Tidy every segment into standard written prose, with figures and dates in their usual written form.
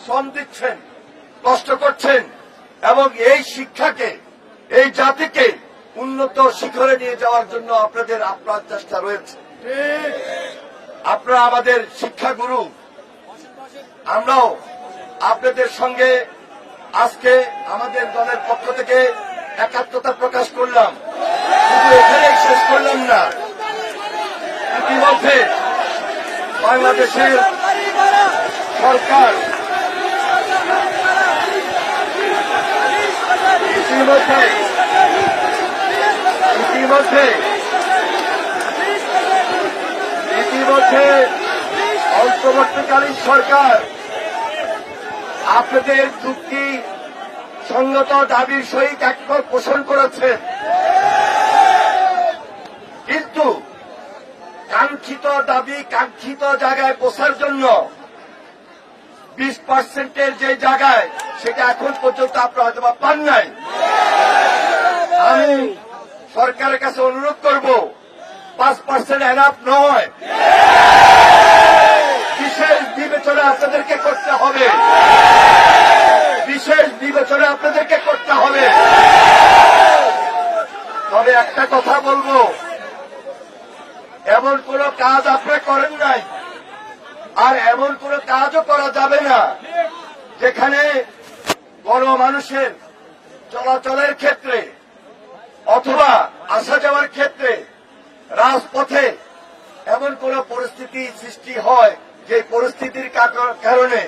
শ্রম দিচ্ছেন, কষ্ট করছেন এবং এই শিক্ষাকে, এই জাতিকে উন্নত শিখরে নিয়ে যাওয়ার জন্য আপনাদের আপ্রাণ চেষ্টা রয়েছে। আপনারা আমাদের শিক্ষাগুরু, আমরাও আপনাদের সঙ্গে আজকে আমাদের দলের পক্ষ থেকে একাত্মতা প্রকাশ করলাম। শুধু এখানেই শেষ করলাম না, ইতিমধ্যে বাংলাদেশের সরকার ইতিমধ্যে অন্তর্বর্তীকালীন সরকার আপনাদের চুক্তি সংগত দাবির সহিত একমত পোষণ করেছেন, কিন্তু কাঙ্ক্ষিত দাবি কাঙ্ক্ষিত জায়গায় পৌঁছার জন্য 20% যে জায়গায় সেটা এখন পর্যন্ত আপনারা হয়তো পান নাই। আমি সরকারের কাছে অনুরোধ করব, 5% এনাফ নয়, বিশেষ বিবেচনা আপনাদেরকে করতে হবে, বিশেষ বিবেচনা আপনাদেরকে করতে হবে। তবে একটা কথা বলবো, এমন কোন কাজ আপনারা করেন নাই আর এমন কোন কাজও করা যাবে না যেখানে গণমানুষের চলাচলের ক্ষেত্রে অথবা আসা যাওয়ার ক্ষেত্রে রাজপথে এমন কোন পরিস্থিতি সৃষ্টি হয় যে পরিস্থিতির কারণে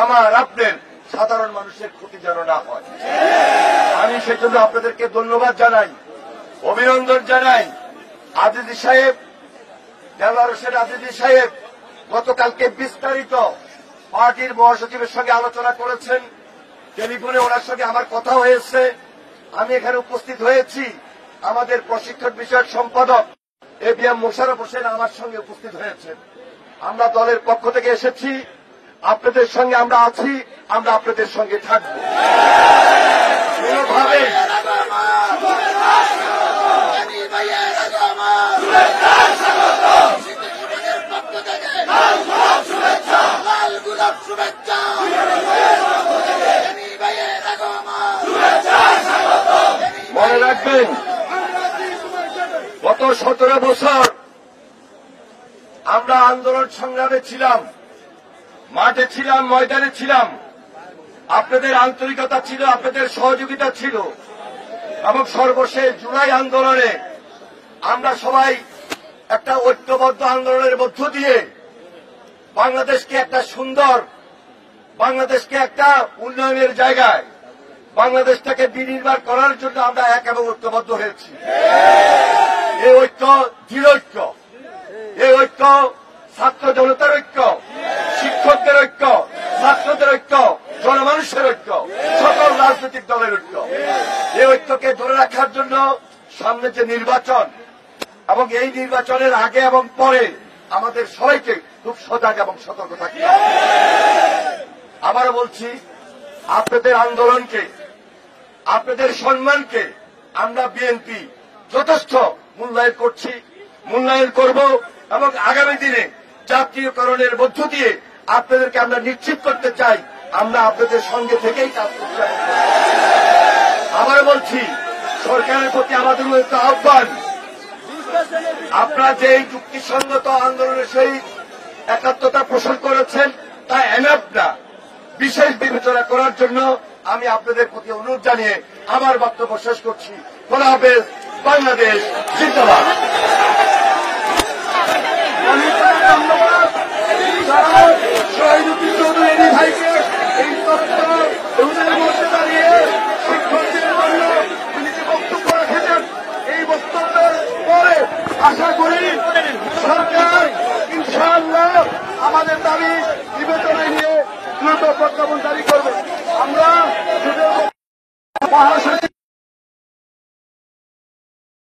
আমার আপনার সাধারণ মানুষের ক্ষতি যেন না হয়। আমি সেজন্য আপনাদেরকে ধন্যবাদ জানাই, অভিনন্দন জানাই। আজিজি সাহেব, দেলোয়ার হোসেন আজিজি সাহেব গতকালকে বিস্তারিত পার্টির মহাসচিবের সঙ্গে আলোচনা করেছেন, টেলিফোনে ওনার সঙ্গে আমার কথা হয়েছে, আমি এখানে উপস্থিত হয়েছি। আমাদের প্রশিক্ষণ বিষয়ক সম্পাদক এবিএম মোশাররফ হোসেন আমার সঙ্গে উপস্থিত হয়েছেন। আমরা দলের পক্ষ থেকে এসেছি, আপনাদের সঙ্গে আমরা আছি, আমরা আপনাদের সঙ্গে থাকব। কোনোভাবে মনে রাখবেন, গত 17 বছর আমরা আন্দোলন সংগ্রামে ছিলাম, মাঠে ছিলাম, ময়দানে ছিলাম। আপনাদের আন্তরিকতা ছিল, আপনাদের সহযোগিতা ছিল এবং সর্বশেষ জুলাই আন্দোলনে আমরা সবাই একটা ঐক্যবদ্ধ আন্দোলনের মধ্য দিয়ে বাংলাদেশকে একটা সুন্দর, বাংলাদেশকে একটা উন্নয়নের জায়গায়, বাংলাদেশটাকে বিনির্মাণ করার জন্য আমরা এক এবং ঐক্যবদ্ধ হয়েছি। এই ঐক্য দৃঢ় ঐক্য, এই ঐক্য ছাত্র জনতার ঐক্য, শিক্ষকদের ঐক্য, ছাত্রদের ঐক্য, জনমানুষের ঐক্য, সকল রাজনৈতিক দলের ঐক্য। এই ঐক্যকে ধরে রাখার জন্য সামনে যে নির্বাচন এবং এই নির্বাচনের আগে এবং পরে আমাদের সবাইকে খুব সজাগ এবং সতর্ক থাকতে হবে। আবারও বলছি, আপনাদের আন্দোলনকে, আপনাদের সম্মানকে আমরা বিএনপি যথেষ্ট মূল্যায়ন করছি, মূল্যায়ন করব এবং আগামী দিনে জাতীয়করণের মধ্য দিয়ে আপনাদেরকে আমরা নিশ্চিত করতে চাই আমরা আপনাদের সঙ্গে থেকেই কাজ করতে। আবারও বলছি, সরকারের প্রতি আমাদের একটা আহ্বান, আপনারা যে এই যুক্তিসঙ্গত আন্দোলনের সহিত একাত্মতা পোষণ করেছেন তা এনাফ না, বিশেষ বিবেচনা করার জন্য আমি আপনাদের প্রতি অনুরোধ জানিয়ে আমার বক্তব্য শেষ করছি। খোদা হাফেজ, বাংলাদেশ জিন্দাবাদ। শহীদুদ্দিন চৌধুরী ভাইকে এই তথ্য মধ্যে দাঁড়িয়ে শিক্ষকদের জন্য তিনি যে বক্তব্য রেখেছেন, এই বক্তব্যের পরে আশা করি সরকার ইনশাআল্লাহ আমাদের দাবি বিবেচনায় নিয়ে দ্রুত প্রজ্ঞাপন জারি করবে। আমরা